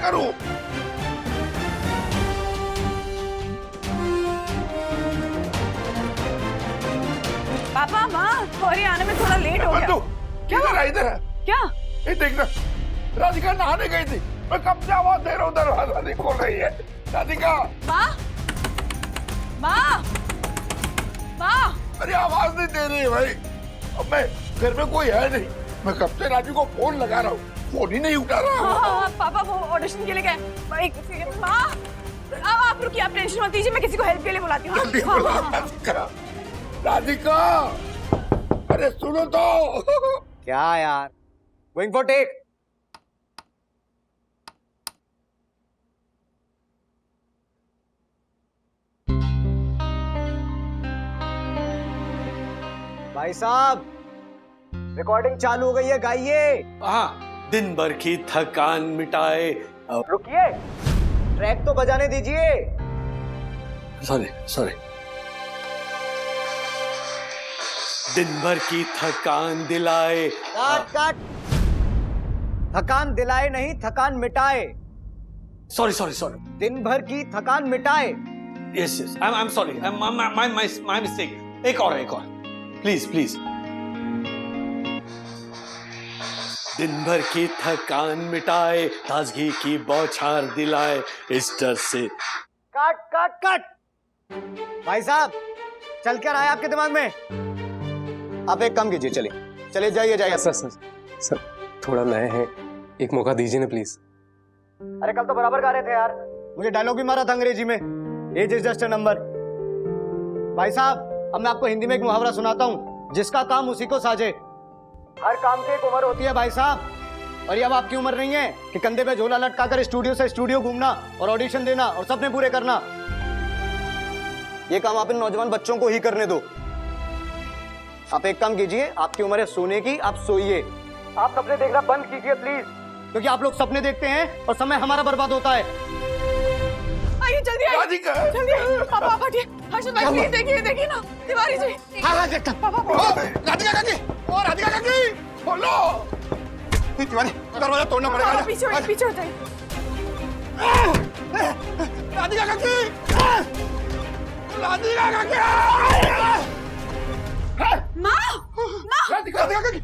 करूं? पापा माँ सॉरी आने में थोड़ा लेट हो गया। क्या इधर है? क्या? ये देखना, राधिका नहाने गई थी, मैं कब से आवाज दे रहा हूँ, दरवाजा नहीं खोल रही है। राधिका माँ माँ माँ, अरे आवाज नहीं दे रही है भाई। अब मैं घर में कोई है नहीं, मैं कब से राजू को फोन लगा रहा हूँ, फोन ही नहीं उठा रहा। हाँ, पापा वो ऑडिशन के लिए गए। एक सेकंड माँ, आप रुकिए, आप टेंशन मत लीजिए, मैं किसी को हेल्प के लिए बुलाती हूँ। जल्दी बुला राधिका। राधिका अरे सुनो तो। क्या यार, गोइंग फॉर टेक। भाई साहब रिकॉर्डिंग चालू हो गई है, गाइए। हाँ, दिन भर की थकान मिटाए। रुकिए, ट्रैक तो बजाने दीजिए। Sorry sorry. दिन भर की थकान दिलाए। काट काट। थकान दिलाए नहीं, थकान मिटाए। Sorry sorry sorry. दिन भर की थकान मिटाए। Yes yes, I am sorry, my mistake. एक और प्लीज प्लीज। दिन भर की थकान मिटाए, ताजगी की बौछार दिलाए, इस डर से। काट काट काट। भाई साहब चल क्या रहा है आपके दिमाग में? आप एक काम कीजिए, चलिए चले जाइए जाइए। सर थोड़ा नए हैं, एक मौका दीजिए ना प्लीज। अरे कल तो बराबर गा रहे थे यार, मुझे डायलॉग भी मारा था अंग्रेजी में, age is just a number. भाई साहब अब मैं आपको हिंदी में एक मुहावरा सुनाता हूँ, जिसका काम उसी को साजे। हर काम की एक उम्र होती है भाई साहब, और ये अब आपकी उम्र नहीं है कि कंधे पे झोला लटकाकर स्टूडियो से स्टूडियो घूमना और ऑडिशन देना और सपने पूरे करना। ये काम आप इन नौजवान बच्चों को ही करने दो। आप एक काम कीजिए, आपकी उम्र है सोने की, आप सोइए। आप सपने देखना बंद कीजिए प्लीज, क्योंकि आप लोग सपने देखते हैं और समय हमारा बर्बाद होता है। आइए जल्दी आइए। राधिका जल्दी आइए। पापा बैठिए। हर्षद भाई प्लीज देखिए ना, तिवारी जी। हाँ देखता। राधिका काकी, ओ राधिका काकी बोलो। तिवारी दरवाजा तोड़ना पड़ेगा। पीछे हो जाइए। राधिका काकी, राधिका काकी। माँ राधिका काकी।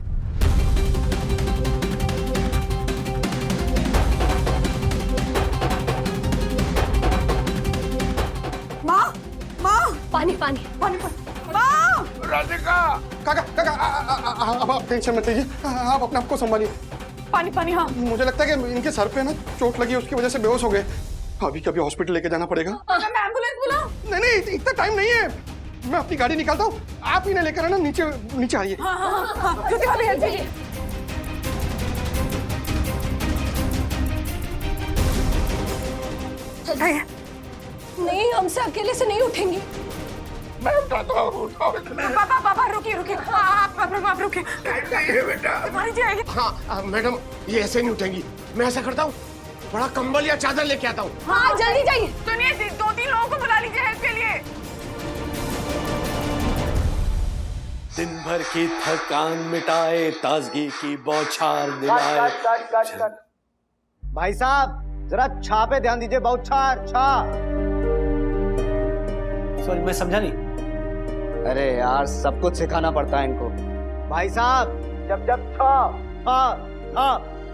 पानी पानी पानी पानी। माँ राधिका काका काका अब आप टेंशन मत लीजिए, आप अपने आप को संभालिए। पानी पानी। हाँ मुझे लगता है कि इनके सर पे ना चोट लगी, उसकी वजह से बेहोश हो गए। अभी कभी हॉस्पिटल लेके जाना पड़ेगा। मैं एम्बुलेंस बुलाऊं? नहीं इतना टाइम नहीं है, मैं अपनी गाड़ी निकालता हूँ, आप इन्हें लेकर ना नीचे आइए। हाँ ज्योति भाभी हेल्प कीजिए। नहीं हमसे अकेले से नहीं उठेंगी। मैं उठाता हूँ। पापा रुकिए। आप रुकिए। बेटा तिवारी जी आइए। हाँ मैडम ये ऐसे नहीं उठेंगी, मैं ऐसा करता हूँ बड़ा कंबल या चादर लेके आता हूँ। हाँ जल्दी जाइए। सुनिए 2-3 लोगों को बुला लीजिए हेल्प के लिए। दिन भर की थकान मिटाए, ताजगी की बौछार दिलाए। कट। भाई साहब जरा छा पे ध्यान दीजिए, बहुत छा। सॉरी मैं समझा नहीं। अरे यार सब कुछ सिखाना पड़ता है इनको। भाई साहब जब छा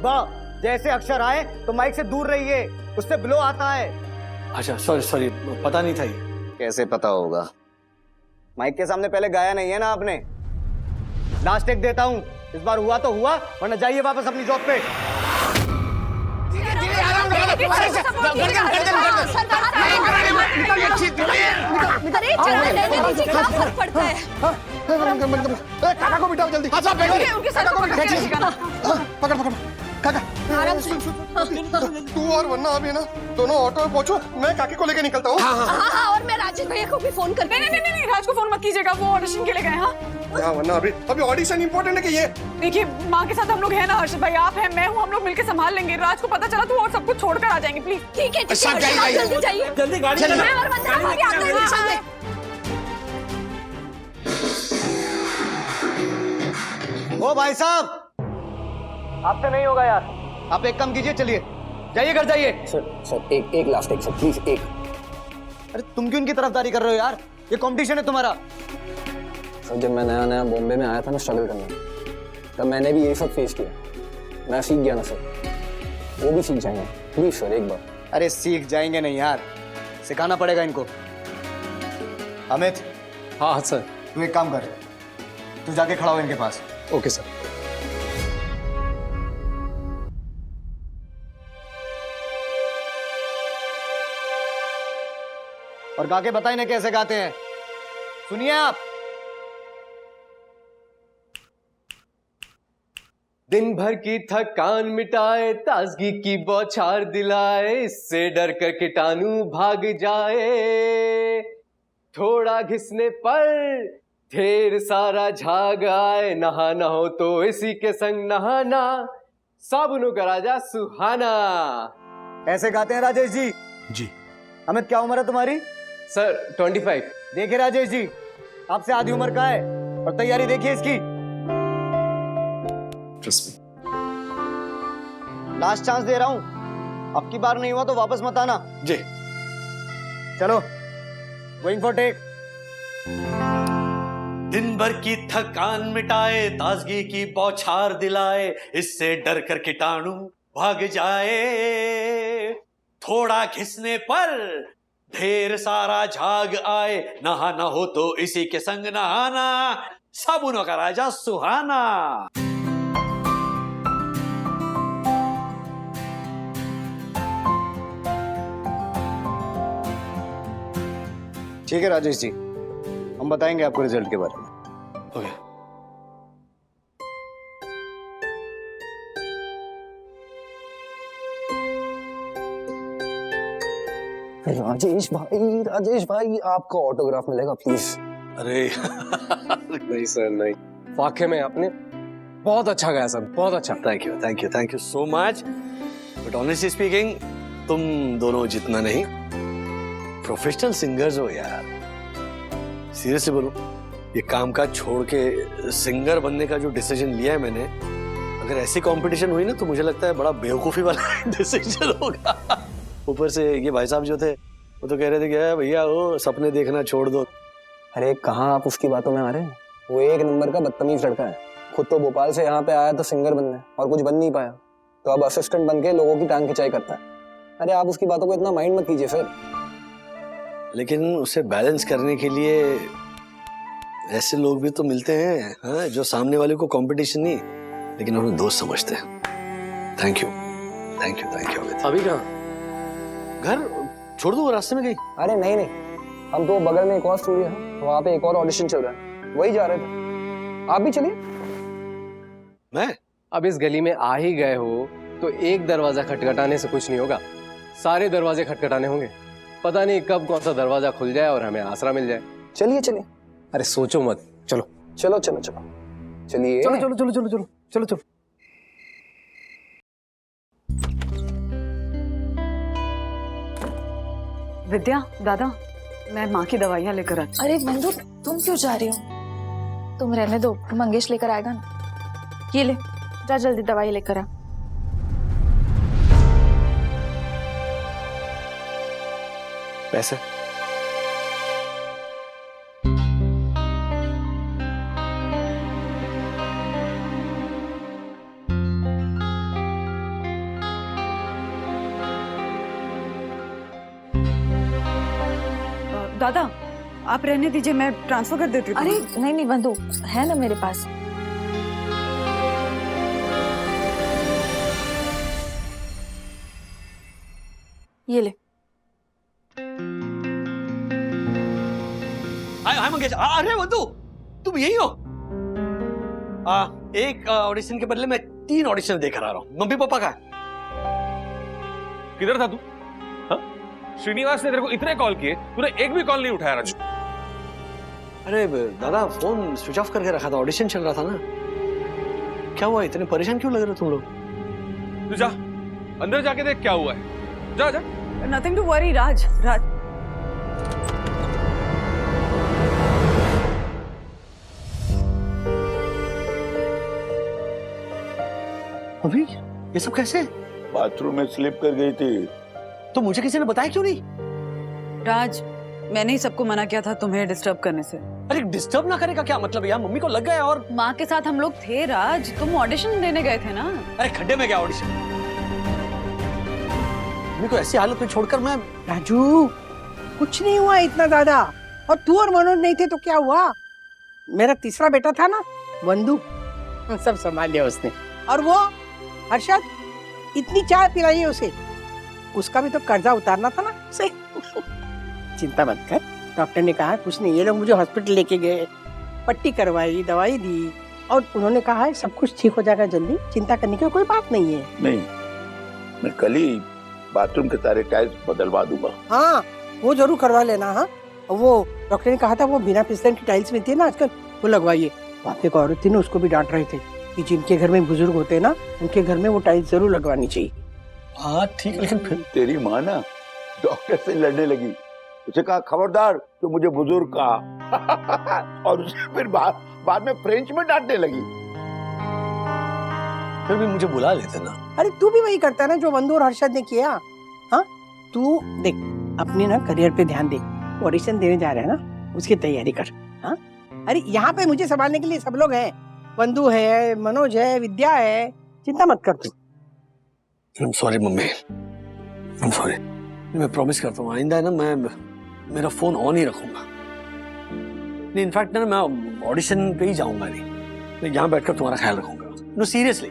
ब जैसे अक्षर आए तो माइक से दूर रहिए, उससे ब्लो आता है। अच्छा सॉरी पता नहीं था ये। कैसे पता होगा, माइक के सामने पहले गाया नहीं है ना आपने। लास्ट टेक देता हूँ, इस बार हुआ तो हुआ, वरना जाइए वापस अपनी जॉब पे। अरे चलने देने दीजिए, क्या फर्क पड़ता है। काका को बिठाओ जल्दी। उनके सर को पकड़ काका आराम से। तू और वरना अभी ना दोनों ऑटो में पहुंचो, मैं काकी को लेके निकलता हूँ। हाँ और मैं राजेश भैया को भी फोन करके। नहीं राज को फोन मत कीजिएगा, वो ऑडिशन के लिए गए। हाँ वरना अभी ऑडिशन इंपॉर्टेंट है कि ये। देखिए माँ के साथ हम लोग हैं ना, हर्षद भाई आप हैं, मैं हूँ, हम लोग मिलकर संभाल लेंगे। राज को पता चला तो और सब कुछ छोड़कर आ जाएंगे। प्लीज ठीक है जल्दी जाइए। जल्दी गाड़ी चला। मैं और वंदना भाभी आपके रिक्शा में। ओ भाई साहब आपसे नहीं होगा यार, आप एक काम कीजिए, चलिए जाइए घर जाइए। सर एक लास्ट टेक सर, प्लीज एक। अरे तुम क्यों इनकी तरफदारी कर रहे हो यार? ये कंपटीशन है तुम्हारा। सर जब मैं नया नया बॉम्बे में आया था ना स्ट्रगल करने, तब मैंने भी ये सब फेस किया। मैं सीख गया ना सर, वो भी सीख जाएंगे। प्लीज सर एक बार। अरे सीख जाएंगे नहीं यार, सिखाना पड़ेगा इनको। अमित, हाँ सर। तू एक काम कर, तू जाके खड़ा हो इनके पास। Okay sir. और गा के बताइए ना कैसे गाते हैं। सुनिए आप। दिन भर की थकान मिटाए, ताजगी की बौछार दिलाए, इससे डर कर कीटाणु भाग जाए। थोड़ा घिसने पर ढेर सारा झाग आए, नहाना हो तो इसी के संग नहाना, साबुनों का राजा सुहाना। ऐसे गाते हैं राजेश जी? जी। अमित क्या उम्र है तुम्हारी? सर 25। देखिए राजेश जी, आपसे आधी उम्र का है और तैयारी देखिए इसकी। लास्ट चांस दे रहा हूं, अब की बार नहीं हुआ तो वापस मत आना। जी। चलो, गोइंग फॉर टेक। दिन भर की थकान मिटाए, ताजगी की बौछार दिलाए, इससे डर कर कीटाणु भाग जाए। थोड़ा घिसने पर ढेर सारा झाग आए, नहाना हो तो इसी के संग नहाना, साबुनों का राजा सुहाना। ठीक है राजेश जी, हम बताएंगे आपको रिजल्ट के बारे में। ओके। राजेश भाई आपका ऑटोग्राफ मिलेगा प्लीज। अरे नहीं सर नहीं, वाकई में आपने बहुत अच्छा गाया सर, बहुत अच्छा। Thank you so much. But honestly speaking, तुम दोनों जितना नहीं, प्रोफेशनल सिंगर्स हो यार। सीरियसली बोलो, ये काम काज छोड़ के सिंगर बनने का जो डिसीजन लिया है मैंने, अगर ऐसी कंपटीशन हुई ना तो मुझे लगता है बड़ा बेवकूफी वाला डिसीजन होगा। ऊपर से ये भाई साहब जो थे वो तो कह रहे थे कि भैया वो सपने देखना छोड़ दो। अरे कहाँ आप उसकी बातों में आ रहे हैं? वो एक नंबर का बदतमीज लड़का है। खुद तो भोपाल से यहाँ पे आया था सिंगर बनने और कुछ बन नहीं पाया, तो अब असिस्टेंट बन के लोगों की टांग खिंचाई करता है। अरे आप उसकी बातों को इतना माइंड मत कीजिए सर। लेकिन उसे बैलेंस करने के लिए ऐसे लोग भी तो मिलते हैं, हाँ, जो सामने वाले को कंपटीशन नहीं लेकिन उन्हें दोस्त समझते हैं। Thank you. अभी कहाँ? घर छोड़ दो, रास्ते में गई? अरे नहीं, हम तो बगल में एक और स्टूडियो है, वहाँ पे एक और ऑडिशन चल रहा है, वही जा रहे थे। आप भी चलिए। मैं? अब इस गली में आ ही गए हो तो एक दरवाजा खटखटाने से कुछ नहीं होगा, सारे दरवाजे खटखटाने होंगे। पता नहीं कब कौन सा दरवाजा खुल जाए और हमें आसरा मिल जाए। चलिए। अरे सोचो मत, चलो। चलिए। चलो। विद्या, दादा, मैं माँ की दवाइयाँ लेकर आती। अरे बंधु, तुम क्यों जा रही हो? तुम रहने दो, मंगेश लेकर आएगा ना। ये ले, जा जल्दी दवाई लेकर आ। पैसे? दादा, आप रहने दीजिए, मैं ट्रांसफर कर देती हूँ। अरे नहीं बंधु, है ना मेरे पास। ये ले। हाय मंगेश। अरे वंदु, तुम यही हो? एक ऑडिशन के बदले मैं 3 ऑडिशन देकर आ रहा हूँ। मम्मी पापा का किधर था तू? हाँ? श्रीनिवास ने तेरे को इतने कॉल किए, तूने एक भी कॉल नहीं उठाया राजू। अरे दादा, फोन स्विच ऑफ करके रखा था, ऑडिशन चल रहा था ना। क्या हुआ, इतने परेशान क्यों लग रहे हो तुम लोग? तू जा अंदर जाके देख क्या हुआ है। जा। नथिंग टू वरी राज। अभी ये सब कैसे? बाथरूम में स्लिप कर गई थी। तो मुझे किसी ने बताया क्यों नहीं? राज, मैंने ही सबको मना किया था तुम्हें डिस्टर्ब करने से। अरे डिस्टर्ब ना करे का क्या मतलब है यार? मम्मी को लग गया और माँ के साथ हम लोग थे राज, तुम ऑडिशन देने गए थे ना। अरे खड्डे में क्या ऑडिशन? मम्मी को ऐसी हालत में छोड़कर मैं। राजू, कुछ नहीं हुआ इतना ज्यादा। और तू और मनोज नहीं थे तो क्या हुआ? मेरा तीसरा बेटा था ना, बंधु, सब संभाल लिया उसने। और वो हर्षद, इतनी चाय पिलाई उसे, उसका भी तो कर्जा उतारना था ना उसे। चिंता मत कर, डॉक्टर ने कहा कुछ नहीं। ये लोग मुझे हॉस्पिटल लेके गए, पट्टी करवाई, दवाई दी, और उन्होंने कहा है सब कुछ ठीक हो जाएगा जल्दी, चिंता करने की कोई बात नहीं है। नहीं, मैं कल ही बाथरूम के सारे टाइल्स बदलवा दूंगा। हाँ, वो जरूर करवा लेना। हाँ, वो डॉक्टर ने कहा था वो बिना फिसलन की टाइल्स मिलती है ना आजकल, वो लगवाइए। वहाँ पे एक औरत थी ना, उसको भी डांट रहे थे कि जिनके घर में बुजुर्ग होते हैं ना, उनके घर में वो टाइल्स जरूर लगवानी चाहिए। हाँ ठीक, लेकिन फिर तेरी माँ ना डॉक्टर से लड़ने लगी। उसे कहा खबरदार तो मुझे बुजुर्ग कहा। और उसे फिर बाद में फ्रेंच में डांटने लगी। फिर भी मुझे बुला लेते ना। अरे तू भी वही करता है ना जो बंधु और हर्षद ने किया। हाँ, तू देख अपने ना करियर पे ध्यान दे। ऑडिशन देने जा रहे हैं ना, उसकी तैयारी कर। हाँ, अरे यहाँ पे मुझे संभालने के लिए सब लोग हैं। बंधु है, मनोज है, विद्या है, चिंता मत कर तू। I'm sorry mummy, I'm sorry। मैं प्रॉमिस करता हूँ आइंदा है ना मैं मेरा फोन ऑन ही रखूंगा। नहीं, इनफैक्ट ना मैं ऑडिशन पे ही जाऊंगा नहीं, मैं यहाँ बैठकर तुम्हारा ख्याल रखूंगा। No seriously.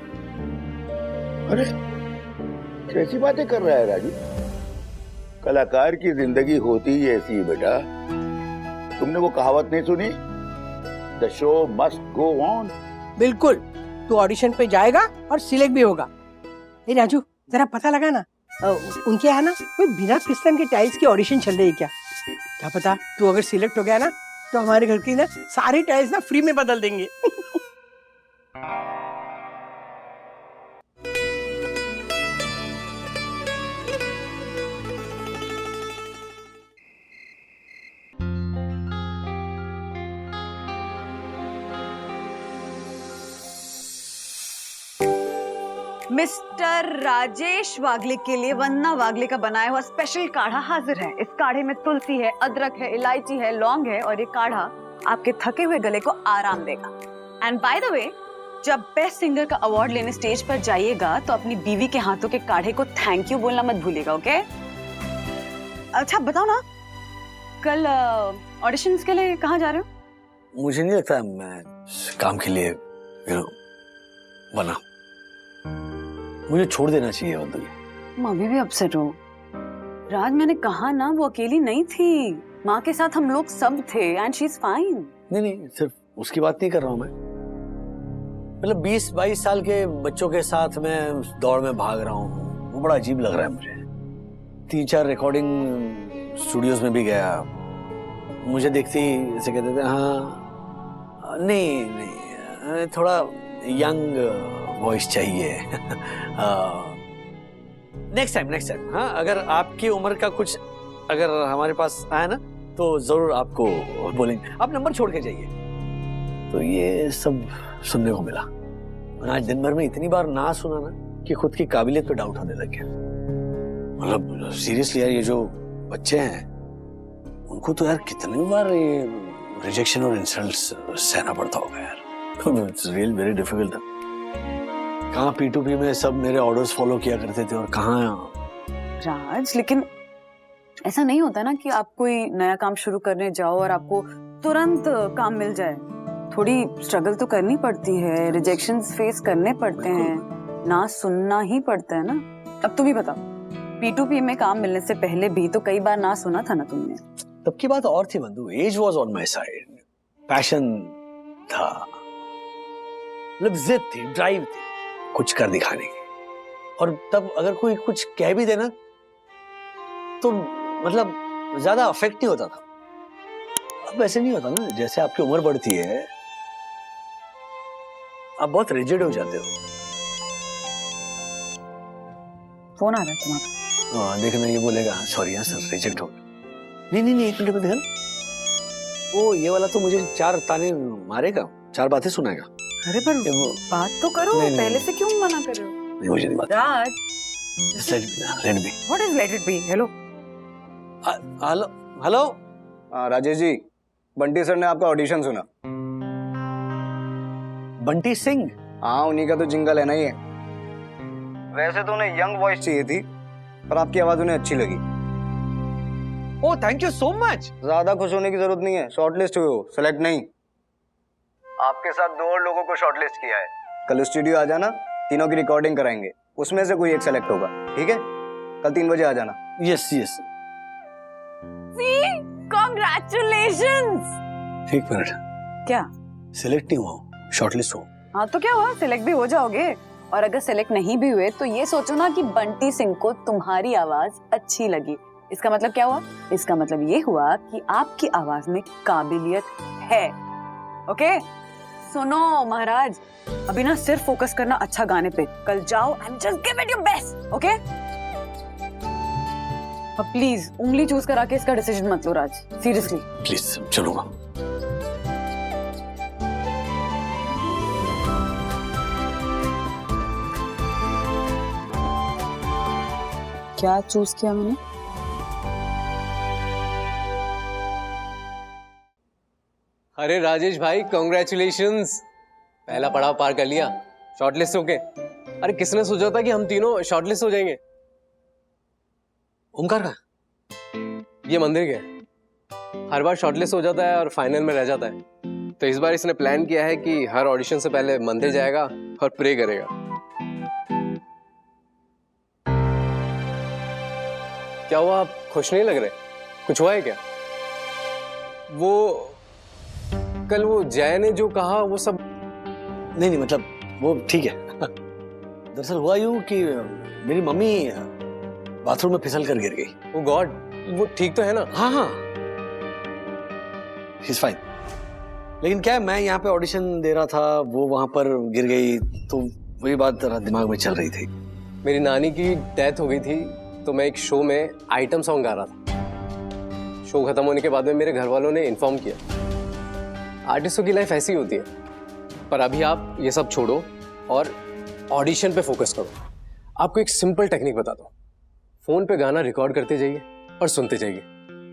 अरे कैसी बातें कर रहा है राजू? कलाकार की जिंदगी होती ही ऐसी है बेटा। तुमने वो कहावत नहीं सुनी, the show must go on? बिल्कुल, तू ऑडिशन पे जाएगा और सिलेक्ट भी होगा। ए राजू, जरा पता लगा ना उनके यहाँ ना कोई बिना फिसलन के टाइल्स की ऑडिशन चल रही है क्या? क्या पता तू अगर सिलेक्ट हो गया ना तो हमारे घर की ना सारी टाइल्स ना फ्री में बदल देंगे। मिस्टर राजेश वागले के लिए वन्ना वागले का बनाया हुआ स्पेशल काढ़ा हाजिर है। इस काढ़े में तुलसी है, अदरक है, इलायची है, लौंग है, और ये काढ़ा आपके थके हुए गले को आराम देगा। एंड बाय द वे, जब बेस्ट सिंगर का अवार्ड लेने स्टेज पर जाइएगा तो अपनी बीवी के हाथों के काढ़े को थैंक यू बोलना मत भूलिएगा, ओके? अच्छा बताओ ना, कल ऑडिशंस के लिए कहाँ जा रहे हो? मुझे नहीं लगता मैं काम के लिए बना। मुझे छोड़ देना चाहिए। मम्मी भी अपसेट हो। राज, मैंने कहा ना वो अकेली नहीं थी, माँ के साथ हम लोग सब थे एंड शी इज फाइन। नहीं, सिर्फ उसकी बात नहीं कर रहा हूँ मैं। मतलब 20-22 साल के बच्चों के साथ मैं दौड़ में भाग रहा हूँ, वो बड़ा अजीब लग रहा है मुझे। 3-4 रिकॉर्डिंग स्टूडियोज में भी गया, मुझे देखते ही ऐसे कहते थे हाँ नहीं थोड़ा यंग वॉइस चाहिए। नेक्स्ट टाइम हाँ, अगर आपकी उम्र का कुछ अगर हमारे पास आया ना तो जरूर आपको बोलेंगे। आप नंबर छोड़ के जाइए। तो ये सब सुनने को मिला। आज दिन भर में इतनी बार ना सुना ना कि खुद की काबिलियत पे डाउट होने लग गया। मतलब सीरियसली यार, ये जो बच्चे हैं उनको तो यार कितनी बार ये रिजेक्शन और इंसल्ट्स सहना पड़ता होगा यार। It's really very difficult. कहाँ P2P में सब मेरे ऑर्डर्स फॉलो किया करते थे और कहाँ। राज, लेकिन ऐसा नहीं होता ना कि आप कोई नया काम शुरू करने जाओ और आपको तुरंत काम मिल जाए। थोड़ी स्ट्रगल तो करनी पड़ती है, रिजेक्शंस फेस करने पड़ते हैं, ना सुनना ही पड़ता है ना। अब तुम ही बताओ, P2P में काम मिलने से पहले भी तो कई बार ना सुना था ना तुमने। तब की बात और थी बंधु, age was on my side, passion था, मतलब जिद थी, ड्राइव थी कुछ कर दिखाने की। और तब अगर कोई कुछ कह भी देना तो मतलब ज्यादा अफेक्ट नहीं होता था। अब वैसे नहीं होता ना, जैसे आपकी उम्र बढ़ती है आप बहुत रिजिड हो जाते हो। फोन आ रहा है तुम्हारा। देखना, ये बोलेगा सॉरी यार सर रिजेक्ट हो। नहीं एक मिनट में देखा, वो ये वाला तो मुझे 4 ताने मारेगा, 4 बातें सुनाएगा। अरे पर बात तो करो, नहीं, पहले से क्यों मना कर रहे हो? नहीं, मुझे नहीं बात। राज, Just let it be. What is let it be? Hello. Hello hello हाँ राजेश जी, बंटी सर ने आपका ऑडिशन सुना। बंटी सिंह। हाँ उन्हीं का तो जिंगल है ना ये। वैसे तो उन्हें यंग वॉइस चाहिए थी, पर आपकी आवाज उन्हें अच्छी लगी। Oh thank you so much. ज्यादा खुश होने की जरूरत नहीं है, शॉर्टलिस्ट हुए हो, सेलेक्ट नहीं। आपके साथ 2 और लोगों को शॉर्टलिस्ट किया है। कल स्टूडियो आ जाना, तीनों की रिकॉर्डिंग कराएंगे, उसमें से कोई एक सेलेक्ट होगा, ठीक है? कल 3 बजे आ जाना। Yes yes. See, congratulations. एक मिनट, क्या? सिलेक्ट नहीं हुआ, शॉर्टलिस्ट हुआ। हाँ तो क्या हुआ, सिलेक्ट भी हो जाओगे। और अगर सिलेक्ट नहीं भी हुए तो ये सोचो ना कि बंटी सिंह को तुम्हारी आवाज अच्छी लगी। इसका मतलब क्या हुआ? इसका मतलब ये हुआ कि आपकी आवाज में काबिलियत है। ओके सुनो महाराज, अभी ना सिर्फ फोकस करना अच्छा गाने पे। कल जाओ and just give it your best. Okay अब प्लीज उंगली चूज करा के इसका डिसीजन मत लो राज, सीरियसली प्लीज चलूंगा। क्या चूज किया मैंने? अरे राजेश भाई कॉन्ग्रेचुलेशंस, पहला पड़ाव पार कर लिया, शॉर्टलिस्ट हो गए। अरे किसने सोचा था कि हम तीनों शॉर्टलिस्ट हो जाएंगे? ओमकार का ये मंदिर क्या, हर बार शॉर्टलिस्ट हो जाता है और फाइनल में रह जाता है। तो इस बार इसने प्लान किया है कि हर ऑडिशन से पहले मंदिर जाएगा और प्रे करेगा। क्या हुआ, आप खुश नहीं लग रहे? कुछ हुआ है क्या? वो कल वो जय ने जो कहा वो सब नहीं मतलब वो ठीक है। दरअसल हुआ यूं कि मेरी मम्मी बाथरूम में फिसल कर गिर गई। ओ गॉड, वो ठीक तो है ना? हाँ हाँ शी इज फाइन। लेकिन क्या है, मैं यहाँ पे ऑडिशन दे रहा था, वो वहां पर गिर गई, तो वही बात जरा दिमाग में चल रही थी। मेरी नानी की डेथ हो गई थी, तो मैं एक शो में आइटम सॉन्ग गा रहा था। शो खत्म होने के बाद में मेरे घर वालों ने इन्फॉर्म किया। आर्टिस्टों की लाइफ ऐसी होती है। पर अभी आप ये सब छोड़ो और ऑडिशन पे फोकस करो। आपको एक सिंपल टेक्निक बताता हूँ। फोन पे गाना रिकॉर्ड करते जाइए और सुनते जाइए,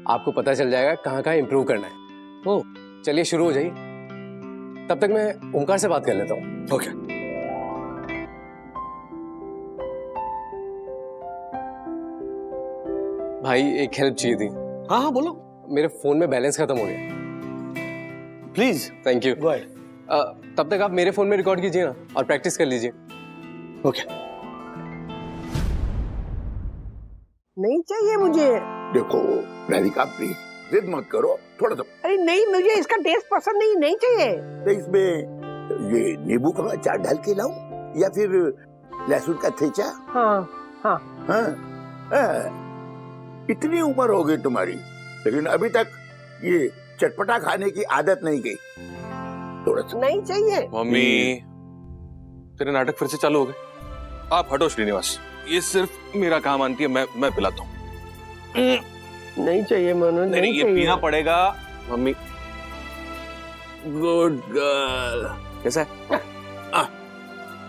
आपको पता चल जाएगा कहाँ कहाँ इंप्रूव करना है। ओ चलिए शुरू हो जाइए। तब तक मैं ओमकार से बात कर लेता हूँ। ओके भाई एक हेल्प चाहिए थी। हाँ हाँ बोलो। मेरे फोन में बैलेंस खत्म हो गया। Please. Thank you. Go ahead. तब तक आप मेरे फोन में रिकॉर्ड कीजिए ना और प्रैक्टिस कर लीजिए। ओके। नहीं चाहिए मुझे। देखो राधिका प्लीज जिद मत करो, थोड़ा सा। अरे नहीं, मुझे इसका टेस्ट पसंद नहीं, नहीं चाहिए। तो इसमें ये नींबू का अचार डाल के लाऊं या फिर लहसुन का ठेचा? हाँ हाँ हाँ, हाँ। इतनी उम्र हो गई तुम्हारी, लेकिन अभी तक ये चटपटा खाने की आदत नहीं गई। थोड़ा सा नहीं चाहिए। मम्मी तेरे नाटक फिर से चालू हो गए। आप हटो श्रीनिवास, ये सिर्फ मेरा काम आंटी है, मैं पिलाता हूँ। नहीं चाहिए मनोज, नहीं ये पीना पड़ेगा मम्मी। Good girl. कैसा है?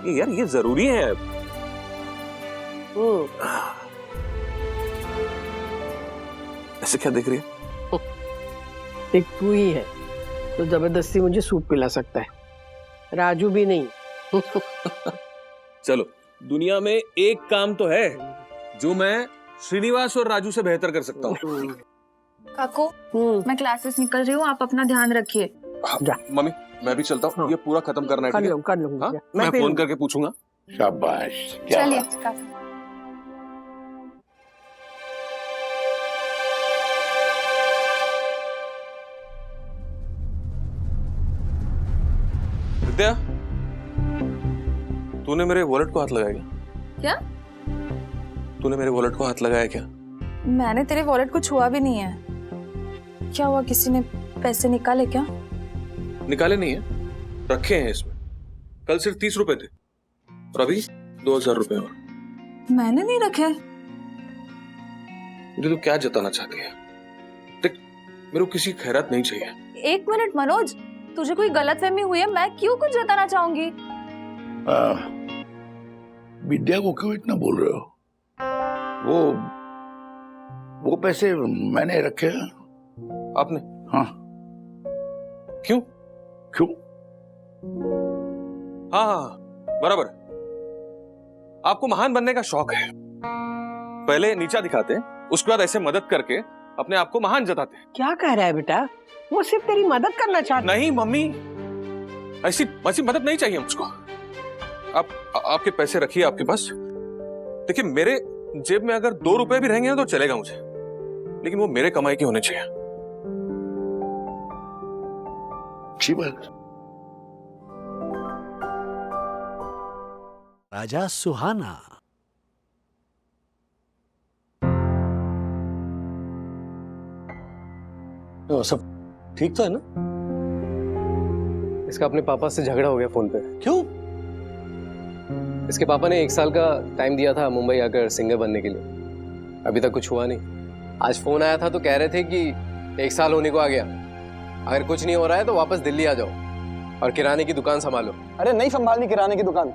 ये यार ये जरूरी है। ऐसे क्या देख रही है? एक तू ही है तो जबरदस्ती मुझे सूप पिला सकता है, राजू भी नहीं। चलो दुनिया में एक काम तो है जो मैं श्रीनिवास और राजू से बेहतर कर सकता हूँ। काको मैं क्लासेस निकल रही हूँ, आप अपना ध्यान रखिए। मम्मी मैं भी चलता हूँ, ये पूरा खत्म करना है। कर ठीक है? लूँ कर लूँ। हाँ? मैं फोन करके पूछूंगा। शाबाश, क्या चलिए बात। काको। विद्या तूने मेरे वॉलेट को हाथ लगाया क्या? तूने मेरे वॉलेट को हाथ लगाया क्या? मैंने तेरे वॉलेट को छुआ भी नहीं है। क्या हुआ, किसी ने पैसे निकाले क्या? निकाले नहीं है, रखे हैं इसमें। कल सिर्फ 30 रुपए थे और अभी 2000 रुपए और। मैंने नहीं रखे। मुझे तो क्या जताना चाहती है? देख मेरे को किसी खैरात नहीं चाहिए। एक मिनट मनोज, तुझे कोई गलतफहमी हुई है? मैं क्यों कुछ जताना चाहूंगी? विद्या को क्यों इतना बोल रहे हो? वो पैसे मैंने रखे हैं। आपने? हाँ। क्यों? क्यों? हाँ, बराबर। आपको महान बनने का शौक है। पहले नीचा दिखाते हैं, उसके बाद ऐसे मदद करके अपने आप को महान जताते हैं। क्या कह रहा है बेटा? वो सिर्फ तेरी मदद करना चाहता है। नहीं मम्मी, ऐसी मदद नहीं चाहिए मुझको। आप आपके पैसे रखिए आपके पास। देखिए, मेरे जेब में अगर 2 रुपए भी रहेंगे ना तो चलेगा मुझे, लेकिन वो मेरे कमाई के होने चाहिए। अच्छी बात। राजा सुहाना। सब ठीक तो है ना? इसका अपने पापा से झगड़ा हो गया फोन पे। क्यों? इसके पापा ने 1 साल का टाइम दिया था मुंबई आकर सिंगर बनने के लिए। अभी तक कुछ हुआ नहीं। आज फोन आया था तो कह रहे थे कि 1 साल होने को आ गया, अगर कुछ नहीं हो रहा है तो वापस दिल्ली आ जाओ और किराने की दुकान संभालो। अरे नहीं संभालनी किराने की दुकान।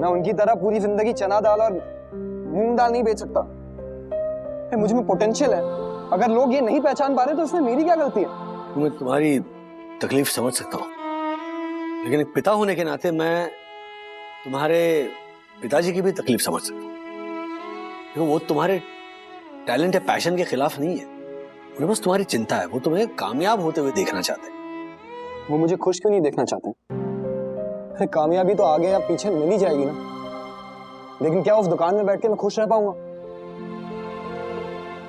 मैं उनकी तरह पूरी जिंदगी चना दाल और मूंग दाल नहीं बेच सकता। मुझ में पोटेंशियल है। अगर लोग ये नहीं पहचान पा रहे तो इसमें मेरी क्या गलती है? मैं तुम्हारी तकलीफ समझ सकता हूँ, लेकिन एक पिता होने के नाते मैं तुम्हारे पिताजी की भी तकलीफ समझ सकता हूँ। क्योंकि वो तुम्हारे टैलेंट या पैशन के खिलाफ नहीं है, उन्हें बस तुम्हारी चिंता है। वो तुम्हें कामयाब होते हुए देखना चाहते हैं। वो मुझे खुश क्यों नहीं देखना चाहते? अरे कामयाबी तो आगे या पीछे मिल ही जाएगी ना, लेकिन क्या उस दुकान में बैठ के मैं खुश रह पाऊंगा?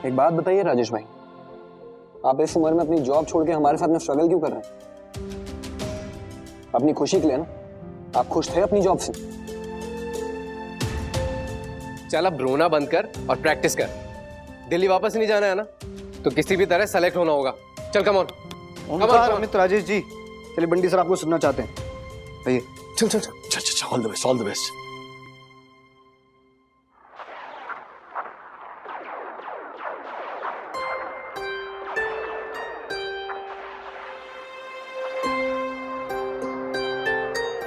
एक बात बताइए राजेश भाई, आप इस उम्र में अपनी जॉब छोड़ के हमारे साथ में स्ट्रगल क्यों कर रहे हैं? अपनी खुशी के लिए ना। आप खुश थे अपनी जॉब से? चल अब रोना बंद कर और प्रैक्टिस कर। दिल्ली वापस नहीं जाना है ना, तो किसी भी तरह सेलेक्ट होना होगा। चल कम ऑन। अमित राजेश जी, चलिए बंडी सर आपको सुनना चाहते हैं। आइए। चल चल चल चल, all the best, all the best.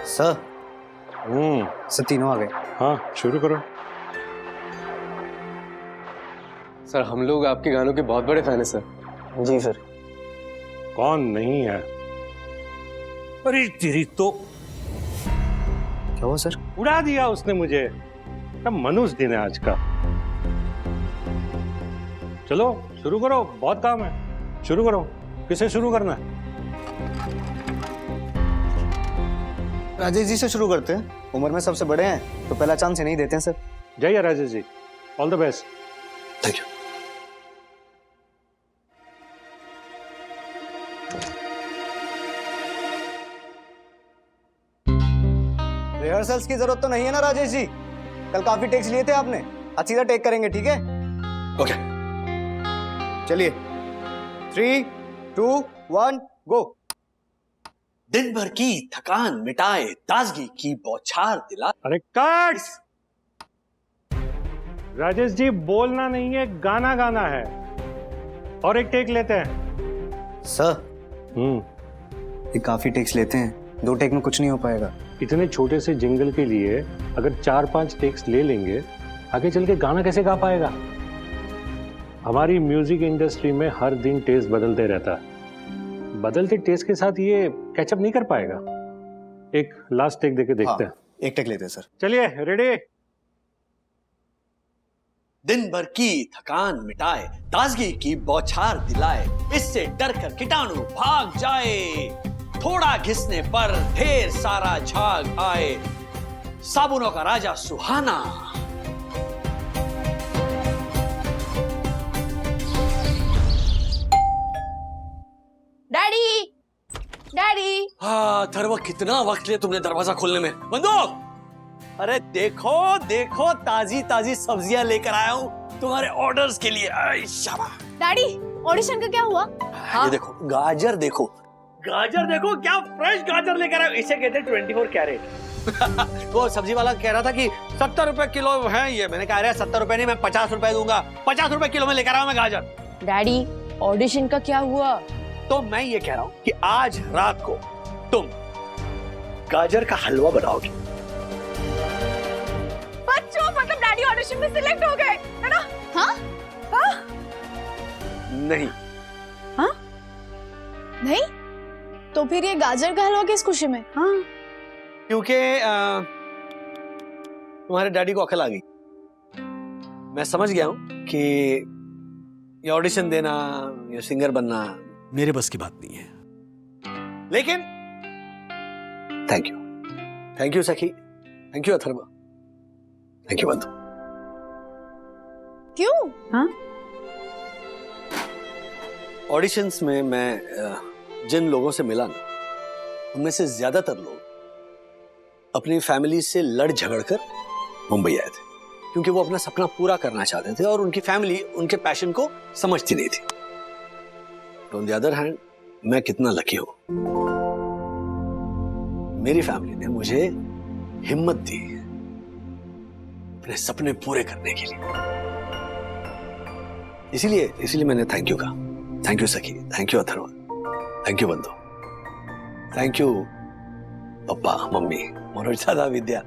Sir. Sir तीनों आ गए। हाँ, शुरू करो। सर हम लोग आपके गानों के बहुत बड़े फैन हैं सर। जी सर। कौन नहीं है? अरे तेरी तो क्या हुआ सर? उड़ा दिया उसने मुझे। क्या मनुष्य दिन है आज का। चलो शुरू करो, बहुत काम है। शुरू करो। किसे शुरू करना है? राजेश जी से शुरू करते हैं, उम्र में सबसे बड़े हैं तो पहला चांस नहीं देते हैं सर। जय Rajesh ji, all the best. Thank you. Rehearsals की जरूरत तो नहीं है ना राजेश जी? कल काफी टेक्स लिए थे आपने, आज सीधा टेक करेंगे, ठीक है? ओके। चलिए 3, 2, 1 गो। दिन भर की थकान मिटाए, ताजगी की बौछार दिला। अरे कट! राजेश जी बोलना नहीं है, गाना गाना है। और एक टेक लेते हैं। सर ये काफी टेक्स लेते हैं, 2 टेक में कुछ नहीं हो पाएगा। इतने छोटे से जिंगल के लिए अगर 4-5 टेक्स ले लेंगे, आगे चल के गाना कैसे गा पाएगा? हमारी म्यूजिक इंडस्ट्री में हर दिन टेस्ट बदलते रहता है। बदलते टेस्ट के साथ ये कैचअप नहीं कर पाएगा। एक लास्ट टेक देके देखते हैं। एक टेक लेते हैं सर। चलिए रेडी। दिन भर की थकान मिटाए, ताजगी की बौछार दिलाए, इससे डर कर कीटाणु भाग जाए, थोड़ा घिसने पर ढेर सारा झाग आए, साबुनों का राजा सुहाना। Daddy, daddy. हाँ थरवा, कितना वक्त लिया तुमने दरवाजा खोलने में? बंदूक! अरे देखो देखो, ताजी ताजी सब्जियां लेकर आया हूँ तुम्हारे ऑर्डर्स के लिए। शाबाश। डैडी, ऑडिशन का क्या हुआ? ये देखो गाजर, देखो गाजर, देखो क्या फ्रेश गाजर लेकर आया। इसे कहते हैं 24 कैरेट। वो सब्जी वाला कह रहा था कि 70 रुपए किलो है ये। मैंने कहा 70 रुपए नहीं, मैं 50 रुपए दूंगा। 50 रुपए किलो में लेकर आया मैं गाजर। डैडी, ऑडिशन का क्या हुआ? तो मैं ये कह रहा हूँ कि आज रात को तुम गाजर का हलवा बनाओगे। बच्चों, मतलब डैडी ऑडिशन में सिलेक्ट हो गए, है ना? हाँ? नहीं। हाँ? नहीं? तो फिर ये गाजर का हलवा किस खुशी में? हाँ। क्योंकि तुम्हारे डैडी को अकल आ गई। मैं समझ गया हूं कि ये ऑडिशन देना, ये सिंगर बनना मेरे बस की बात नहीं है। लेकिन thank you Sakhi, thank you Atharva, thank you बंधु। क्यों? हाँ? ऑडिशंस में मैं जिन लोगों से मिला ना, उनमें से ज्यादातर लोग अपनी फैमिली से लड़ झगड़ कर मुंबई आए थे, क्योंकि वो अपना सपना पूरा करना चाहते थे और उनकी फैमिली उनके पैशन को समझती नहीं थी। ऑन द अदर हैंड, मैं कितना लकी हूं, मेरी फैमिली ने मुझे हिम्मत दी अपने सपने पूरे करने के लिए। इसीलिए मैंने थैंक यू कहा। Thank you Sakhi, thank you Atharva, thank you Bandhu, thank you पापा मम्मी, मनोज दादा, विद्या।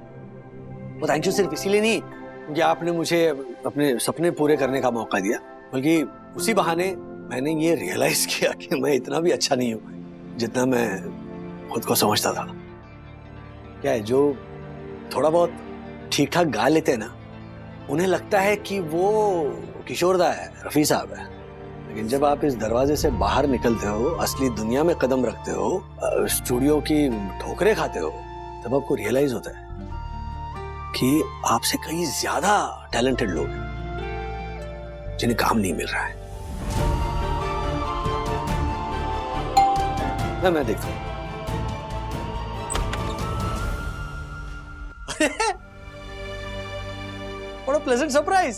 वो थैंक यू सिर्फ इसीलिए नहीं क्योंकि आपने मुझे अपने सपने पूरे करने का मौका दिया, बल्कि उसी बहाने मैंने ये रियलाइज किया कि मैं इतना भी अच्छा नहीं हूं जितना मैं खुद को समझता था। क्या है, जो थोड़ा बहुत ठीक ठाक गा लेते हैं ना, उन्हें लगता है कि वो किशोरदा है, रफी साहब है। लेकिन जब आप इस दरवाजे से बाहर निकलते हो, असली दुनिया में कदम रखते हो, स्टूडियो की ठोकरें खाते हो, तब आपको रियलाइज होता है कि आपसे कई ज्यादा टैलेंटेड लोग हैं जिन्हें काम नहीं मिल रहा है। मैं देखता हूं। What a pleasant surprise!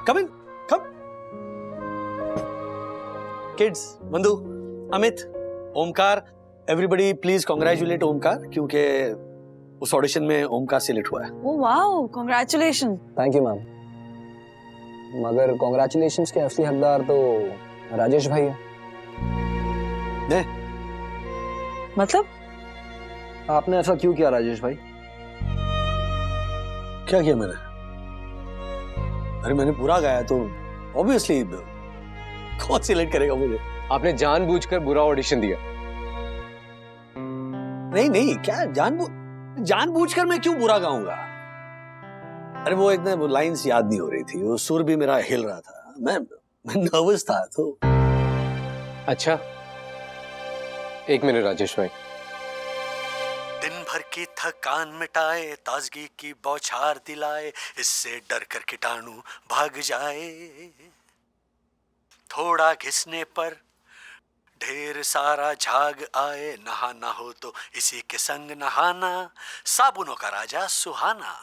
Come in, come. Kids, बंधु, Amit, Omkar, everybody please congratulate Omkar, क्योंकि उस ऑडिशन में ओमकार सिलेक्ट हुआ है। Oh wow, congratulation. Thank you ma'am. मगर कॉन्ग्रेचुलेशंस के असली हकदार तो राजेश भाई है। मतलब? आपने ऐसा क्यों किया राजेश भाई? क्या किया मैंने? अरे मैंने बुरा गाया तो ऑब्वियसली कौन सिलेक्ट करेगा मुझे? आपने जानबूझकर बुरा ऑडिशन दिया। नहीं, क्या जानबूझकर मैं क्यों बुरा गाऊंगा? अरे वो इतने लाइंस याद नहीं हो रही थी, वो सुर भी मेरा हिल रहा था, मैं नर्वस था तो। अच्छा, एक मिनट राजेश भाई। दिन भर की थकान मिटाए, ताजगी की बौछार दिलाए, इससे डर कर कीटाणु भाग जाए। थोड़ा घिसने पर ढेर सारा झाग आए, नहाना हो तो इसी के संग नहाना, साबुनों का राजा सुहाना।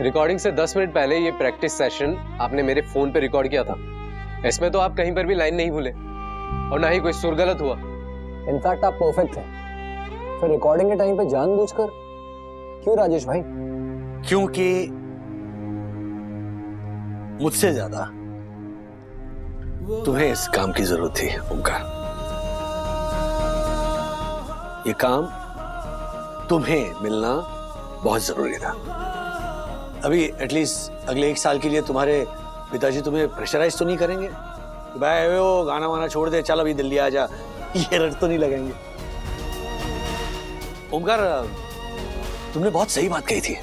रिकॉर्डिंग से 10 मिनट पहले ये प्रैक्टिस सेशन आपने मेरे फोन पे रिकॉर्ड किया था। इसमें तो आप कहीं पर भी लाइन नहीं भूले और ना ही कोई सुर गलत हुआ। इनफैक्ट आप परफेक्ट थे। फिर रिकॉर्डिंग के टाइम पे जानबूझकर क्यों राजेश भाई? क्योंकि मुझसे ज्यादा तुम्हें इस काम की जरूरत थी ओमकार। ये काम तुम्हें मिलना बहुत जरूरी था। अभी एटलीस्ट अगले 1 साल के लिए तुम्हारे पिताजी तुम्हें प्रेशराइज तो नहीं करेंगे कि भाई वो गाना वाना छोड़ दे, चल अभी दिल्ली आ जा, ये रट तो नहीं लगाएंगे। ओमकार, तुमने बहुत सही बात कही थी।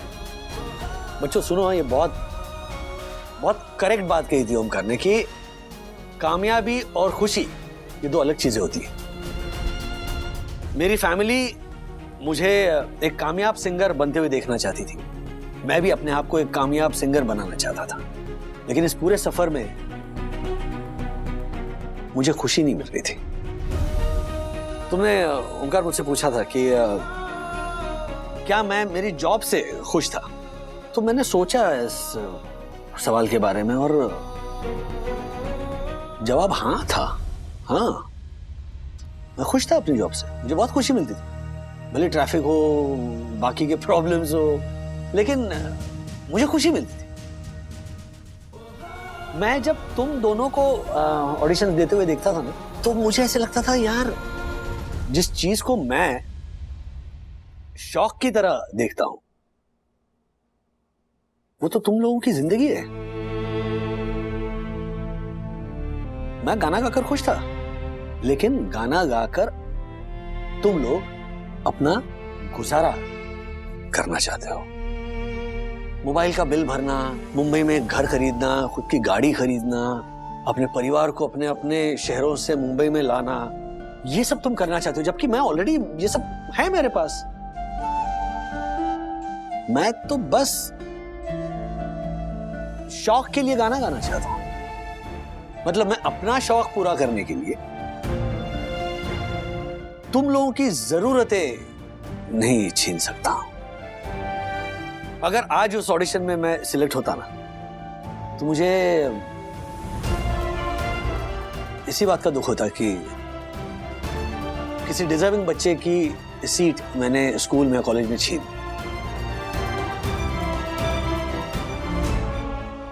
बच्चों सुनो, ये बहुत करेक्ट बात कही थी ओमकार ने कि कामयाबी और खुशी ये 2 अलग चीजें होती हैं। मेरी फैमिली मुझे एक कामयाब सिंगर बनते हुए देखना चाहती थी, मैं भी अपने आप को एक कामयाब सिंगर बनाना चाहता था, लेकिन इस पूरे सफर में मुझे खुशी नहीं मिल रही थी। तुमने ओमकार मुझसे पूछा था कि क्या मैं मेरी जॉब से खुश था, तो मैंने सोचा इस सवाल के बारे में और जवाब हाँ था। हाँ, मैं खुश था अपनी जॉब से, मुझे बहुत खुशी मिलती थी। भले ट्रैफिक हो, बाकी के प्रॉब्लम्स हो, लेकिन मुझे खुशी मिलती थी। मैं जब तुम दोनों को ऑडिशन देते हुए देखता था ना, तो मुझे ऐसे लगता था यार, जिस चीज को मैं शौक की तरह देखता हूं, वो तो तुम लोगों की जिंदगी है। मैं गाना गाकर खुश था, लेकिन गाना गाकर तुम लोग अपना गुजारा करना चाहते हो। मोबाइल का बिल भरना, मुंबई में घर खरीदना, खुद की गाड़ी खरीदना, अपने परिवार को अपने अपने शहरों से मुंबई में लाना, ये सब तुम करना चाहते हो, जबकि मैं ऑलरेडी ये सब है मेरे पास। मैं तो बस शौक के लिए गाना गाना चाहता हूं। मतलब मैं अपना शौक पूरा करने के लिए तुम लोगों की जरूरतें नहीं छीन सकता हूं। अगर आज उस ऑडिशन में मैं सिलेक्ट होता ना, तो मुझे इसी बात का दुख होता कि किसी डिजर्विंग बच्चे की सीट मैंने स्कूल में कॉलेज में छीन।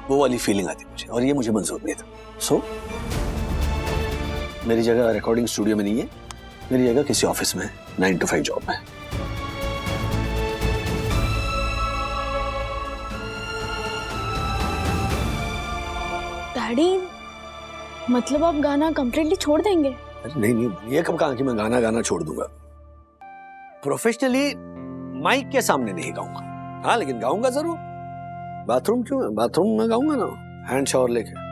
वो वाली फीलिंग आती मुझे, और ये मुझे मंजूर नहीं था। सो मेरी जगह रिकॉर्डिंग स्टूडियो में नहीं है, मेरी जगह किसी ऑफिस में 9 to 5 जॉब में। डैडी, मतलब आप गाना कंप्लीटली छोड़ देंगे? नहीं नहीं, ये कब कहा कि मैं गाना गाना छोड़ दूंगा। प्रोफेशनली माइक के सामने नहीं गाऊंगा, हाँ लेकिन गाऊंगा जरूर। बाथरूम क्यों, बाथरूम में गाऊंगा ना, हैंड शावर लेके।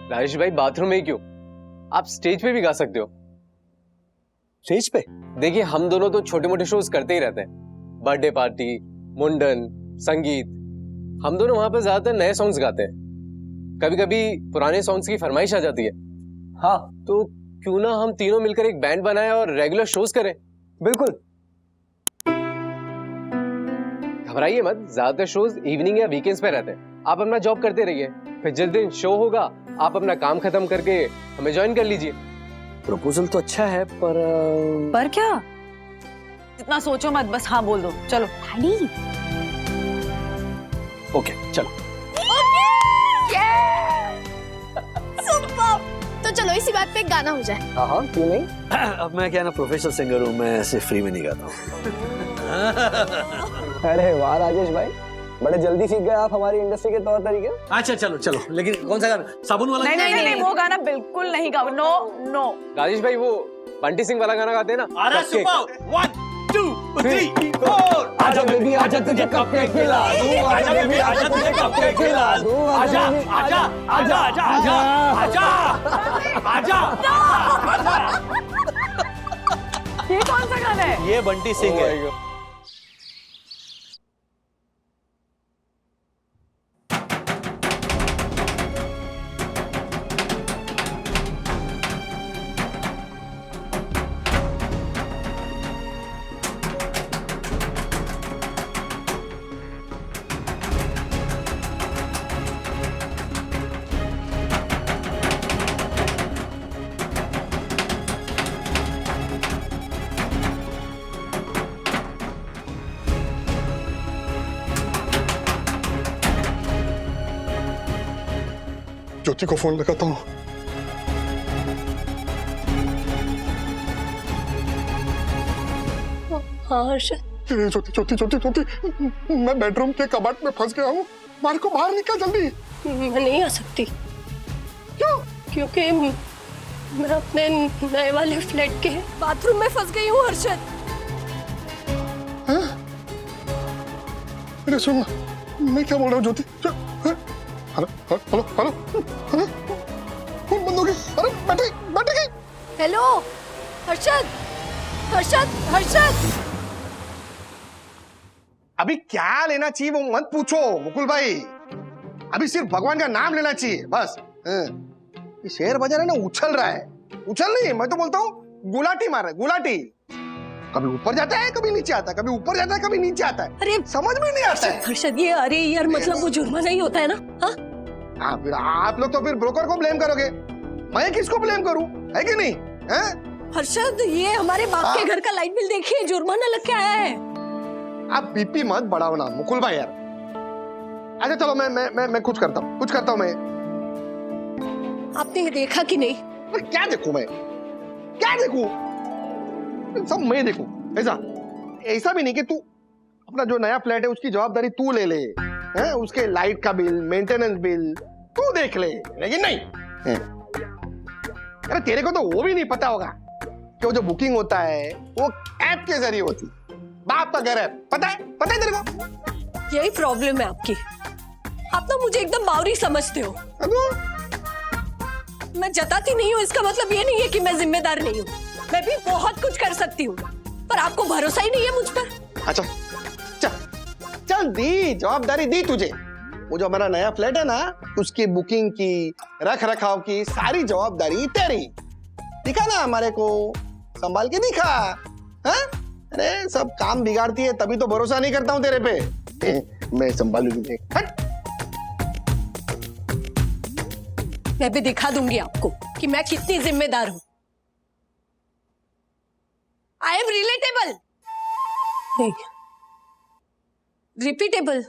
राजेश भाई बाथरूम में ही क्यों, आप स्टेज पे भी गा सकते हो। स्टेज पे? देखिए हम दोनों तो छोटे मोटे शोज करते ही रहते हैं, बर्थडे पार्टी, मुंडन, संगीत। हम दोनों वहां पे ज्यादातर नए सॉन्ग्स गाते हैं, कभी कभी पुराने सॉन्ग्स की फरमाइश आ जाती है। हाँ तो क्यों ना हम तीनों मिलकर एक बैंड बनाएं और रेगुलर शोज करें। बिल्कुल। घबराइए मत, ज्यादातर शोज इवनिंग या वीकेंड्स पे रहते हैं। आप अपना जॉब करते रहिए, फिर जिस दिन शो होगा आप अपना काम खत्म करके हमें ज्वाइन कर लीजिए। प्रपोजल तो अच्छा है, पर क्या? इतना सोचो मत, बस हाँ बोल दो। चलो। डैडी। ओके चलो। सुपर! तो चलो इसी बात पे एक गाना हो जाए। हाँ क्यों नहीं। अब मैं क्या ना प्रोफेशनल सिंगर हूँ, मैं ऐसे फ्री में नहीं गाता हूँ। अरे वाह राजेश भाई, बड़े जल्दी सीख गए आप हमारी इंडस्ट्री के तौर तरीके। अच्छा चलो चलो, लेकिन कौन सा गाना, साबुन वाला? नहीं, वो गाना बिल्कुल नहीं गाओ। नो। राजेश भाई वो बंटी सिंह वाला गाना गाते हैं ना। अरे सुपर, 1 2 3 4। आजा बेबी आजा तुझे कपकेक खिला दूं, आजा बेबी आजा तुझे कपकेक खिला दूं, आजा आजा आजा आजा आजा आजा आजा। ये कौन सा गाना है? ये बंटी सिंह है। ज्योति को फोन लगाता हूँ। हाँ हर्षद। ज्योति ज्योति ज्योति ज्योति, मैं बेडरूम के कबाड़ में फंस गया हूँ, मार को बाहर निकल जल्दी। मैं नहीं आ सकती। क्यों? क्योंकि मैं अपने नए वाले फ्लैट के बाथरूम में फंस गई हूँ हर्षद। अरे सुन, मैं क्या बोल रहा हूँ Jyoti. Hello hello hello hello, phone बंद हो गई। अरे बैटरी गई। हेलो हर्षद, हर्षद, हर्षद। अभी क्या लेना चाहिए वो मत पूछो मुकुल भाई, अभी सिर्फ भगवान का नाम लेना चाहिए बस। ये शेयर बाजार है ना, उछल रहा है। उछल नहीं, मैं तो बोलता हूँ गुलाटी मार रहा है, गुलाटी। कभी ऊपर जाता है, कभी नीचे आता है, कभी ऊपर जाता है, कभी नीचे आता है। अरे समझ में नहीं आता है। हर्षद, ये अरे यार मतलब वो जुर्माना ही होता है ना। हाँ फिर आप लोग तो फिर ब्रोकर को ब्लेम करोगे, मैं किसको ब्लेम करूं, है कि नहीं? हर्षद, ये हमारे बाप के घर का लाइट बिल देखिए, जुर्माना लग के आया है। आप बीपी मत बढ़ाओ ना मुकुल भाई यार, अच्छा चलो मैं कुछ करता हूँ मैं। आपने ये देखा कि नहीं? अरे क्या देखूं मैं, क्या देखूं? सब मैं देखूं? ऐसा भी नहीं कि तू अपना जो नया फ्लैट है उसकी जवाबदारी तू ले ले, हैं? उसके लाइट का बिल, मेंटेनेंस बिल तू देख ले, लेकिन नहीं हैं? अरे तेरे को तो वो भी नहीं पता होगा कि वो जो बुकिंग होता है वो ऐप के जरिए होती है। बाप का घर है, पता है तेरे को? यही प्रॉब्लम है आपकी, आप ना मुझे एकदम बावरी समझते हो। मैं जताती नहीं हूँ इसका मतलब ये नहीं है कि मैं जिम्मेदार नहीं हूँ, मैं भी बहुत कुछ कर सकती हूँ, पर आपको भरोसा ही नहीं है मुझ पर। अच्छा चल दी जवाबदारी दी तुझे। वो जो हमारा नया फ्लैट है ना उसकी बुकिंग की, रख रखाव की सारी जवाबदारी तेरी। दिखा ना हमारे को, संभाल के दिखा। हाँ? अरे सब काम बिगाड़ती है तभी तो भरोसा नहीं करता हूं तेरे पे। मैं संभालूंगी। मैं भी दिखा दूंगी आपको कि मैं कितनी जिम्मेदार हूं। आई एम रिलेटेबल नहीं, repeatable,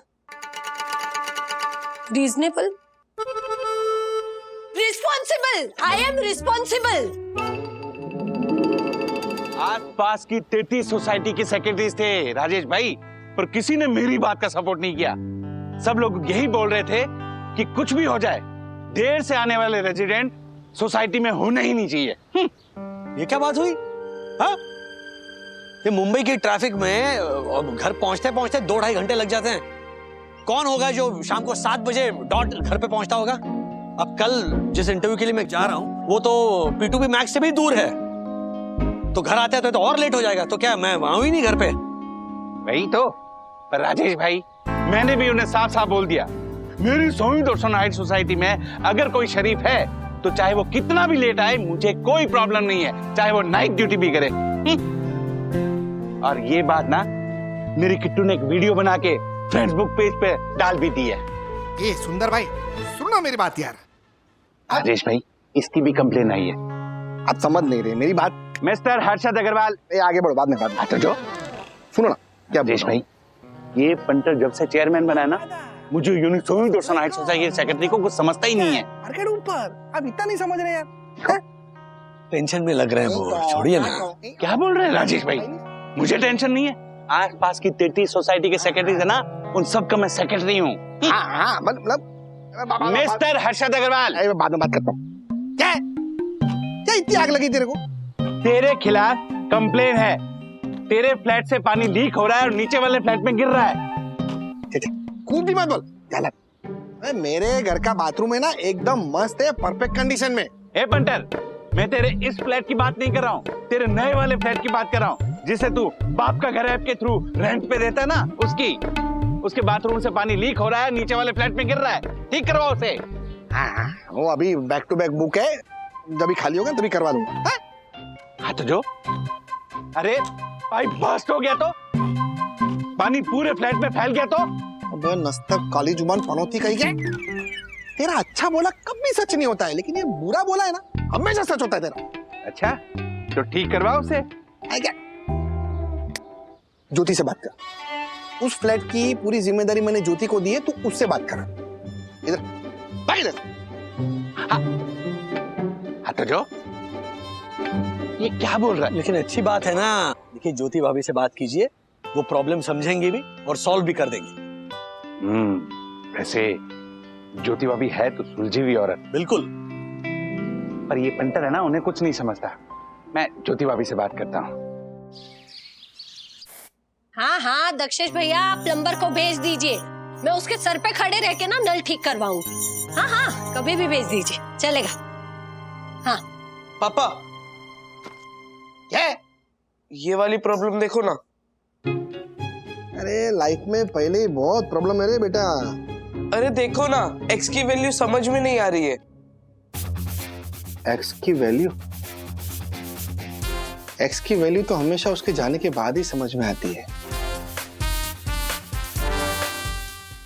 reasonable, responsible. I am responsible. आसपास की 33 सोसाइटी के सेक्रेटरीज थे राजेश भाई, पर किसी ने मेरी बात का सपोर्ट नहीं किया। सब लोग यही बोल रहे थे कि कुछ भी हो जाए देर से आने वाले रेजिडेंट सोसाइटी में होना ही नहीं चाहिए। ये क्या बात हुई? हाँ? ये मुंबई की ट्रैफिक में घर पहुंचते पहुंचते 2-2.5 घंटे लग जाते हैं। कौन होगा जो शाम को 7 बजे डॉट घर पे पहुंचता होगा? अब कल जिस इंटरव्यू के लिए मैं जा रहा हूं वो तो P2P मैक्स से भी दूर है, तो घर आते हैं तो और लेट हो जाएगा। तो क्या मैं आऊं ही नहीं घर पे? वही तो। पर राजेश भाई, मैंने भी उन्हें साफ साफ बोल दिया, मेरी सोई हाइट सोसाइटी में अगर कोई शरीफ है तो चाहे वो कितना भी लेट आए मुझे कोई प्रॉब्लम नहीं है, चाहे वो नाइट ड्यूटी भी करे। और ये बात ना मेरी किट्टू ने एक वीडियो बना के फेसबुक पेज पे डाल भी दी है। ए सुंदर भाई सुनो मेरी बात यार। राजेश भाई, इसकी भी कंप्लेन आई है। आप समझ नहीं रहे मेरी बात। मिस्टर हर्षद अग्रवाल, आगे बढ़ो, बाद में बात। तो जो सुनो ना क्या राजेश भाई, ये पंटर जब से चेयरमैन बना है ना, मुझे यूनिक हाइट सोसाइटी सेक्रेटरी को कुछ समझता ही नहीं है। अरे ऊपर अब इतना नहीं समझ रहे यार। टेंशन में लग रहे हैं वो, छोड़िए ना। क्या बोल रहे हैं राजेश भाई? मुझे टेंशन नहीं है। आसपास की 33 सोसाइटी के सेक्रेटरी है ना, उन सब का मैं सेक्रेटरी हूँ। हाँ मतलब मिस्टर हर्षद अग्रवाल, बाद में बात करता हूँ। क्या इतनी आग लगी तेरे को? तेरे खिलाफ कंप्लेन है। तेरे फ्लैट से पानी लीक हो रहा है और नीचे वाले फ्लैट में गिर रहा है। खूब भी मत बोल। मेरे घर का बाथरूम है ना एकदम मस्त है, परफेक्ट कंडीशन में। ए पंटर, मैं तेरे इस फ्लैट की बात नहीं कर रहा हूँ, तेरे नए वाले फ्लैट की बात कर रहा हूँ, जिसे तू बाप का घर ऐप के थ्रू रेंट पे देता है ना, उसके बाथरूम से पानी लीक हो रहा है, नीचे वाले फ्लैट में गिर रहा है। ठीक करवाओ उसे। हाँ, वो अभी बैक टू बैक बुक है, जब भी खाली होगा तभी करवा दूंगा। हाँ तो जो, अरे पाइप बर्स्ट हो गया तो, पानी पूरे फ्लैट में फैल गया तो। अबे नस्तक काली जुबान पनौती कही गया। तेरा अच्छा बोला कभी सच नहीं होता है, लेकिन ये बुरा बोला है ना हमेशा सच होता है तेरा। अच्छा तो ठीक करवाओ उसे। क्या? ज्योति से बात कर। उस फ्लैट की पूरी जिम्मेदारी मैंने ज्योति को दी है, तू उससे बात कर। इधर भाई, इधर। हाँ तो जो, ये क्या बोल रहा है? लेकिन अच्छी बात है ना। देखिए ज्योति भाभी से बात कीजिए, वो प्रॉब्लम समझेंगी भी और सॉल्व भी कर देंगी। वैसे ज्योति भाभी है तो सुलझी हुई औरत। बिल्कुल। पर ये पंटर है ना, उन्हें कुछ नहीं समझता। मैं ज्योति भाभी से बात करता हूँ। हाँ दक्षेश भैया, आप प्लम्बर को भेज दीजिए, मैं उसके सर पे खड़े रह के ना नल ठीक करवाऊंगी। हाँ कभी भी भेज दीजिए, चलेगा। हाँ पापा, क्या ये वाली प्रॉब्लम देखो ना। अरे लाइफ में पहले ही बहुत प्रॉब्लम है रे बेटा। अरे देखो ना, एक्स की वैल्यू समझ में नहीं आ रही है। एक्स की वैल्यू? एक्स की वैल्यू तो हमेशा उसके जाने के बाद ही समझ में आती है।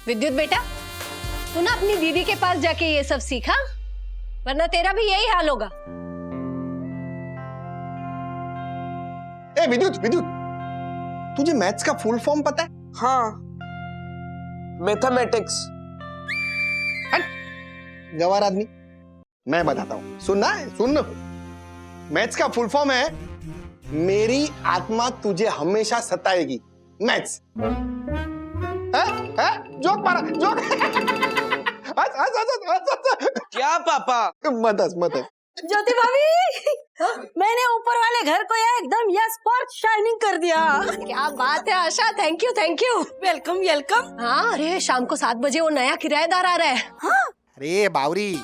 विद्युत बेटा, तू ना अपनी दीदी के पास जाके ये सब सीखा, वरना तेरा भी यही हाल होगा। ए विद्युत, तुझे मैथ्स का फुल फॉर्म पता है? हाँ, मैथमेटिक्स। गवार आदमी। मैं बताता हूँ, सुनना है, सुन। मैथ्स का फुल फॉर्म है मेरी आत्मा तुझे हमेशा सताएगी। मैथ्स जोक मारा, जोक। क्या पापा? मत हंस, मत हंस। ज्योति भाभी, मैंने ऊपर वाले घर को एकदम यस पर शाइनिंग कर दिया। क्या बात है Asha, thank you thank you. Welcome welcome. हाँ, अरे शाम को 7 बजे वो नया किराएदार आ रहा है। हाँ? अरे बावरी,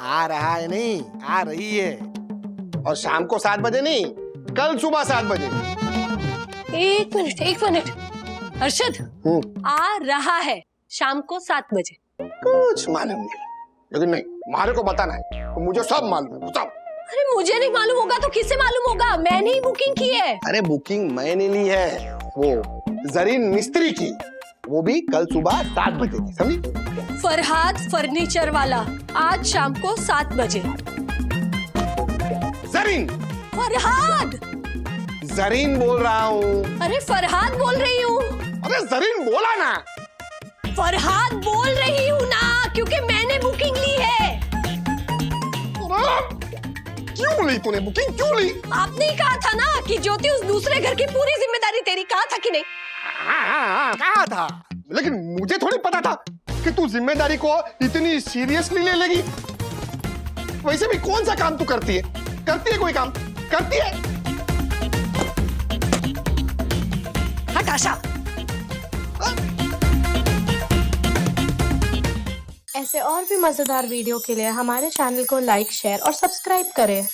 आ रहा है नहीं, आ रही है। और शाम को 7 बजे नहीं, कल सुबह 7 बजे। एक मिनट अर्शद, आ रहा है शाम को 7 बजे। कुछ मालूम नहीं, लेकिन नहीं, मारे को बताना है तो मुझे सब मालूम है, बताओ। अरे मुझे नहीं मालूम होगा तो किससे मालूम होगा? मैंने ही बुकिंग की है। अरे बुकिंग मैंने ली है, वो जरीन मिस्त्री की, वो भी कल सुबह 7 बजे की, समझी? फरहाद फर्नीचर वाला, आज शाम को 7 बजे। जरीन, फरहाद। जरीन बोल रहा हूँ। अरे फरहाद बोल रही हूँ। अरे जरीन बोला ना। फरहाद बोल रही हूँ ना, क्योंकि मैंने बुकिंग ली है। क्यों ली तूने बुकिंग, क्यों ली? आपने ही कहा था ना कि ज्योति उस दूसरे घर की पूरी जिम्मेदारी तेरी, कहा था कि नहीं? हाँ, कहा था, लेकिन मुझे थोड़ी पता था कि तू जिम्मेदारी को इतनी सीरियसली ले लेगी। वैसे भी कौन सा काम तू करती है? करती है कोई काम? करती है? हट आशा। ऐसे और भी मजेदार वीडियो के लिए हमारे चैनल को लाइक, शेयर और सब्सक्राइब करें।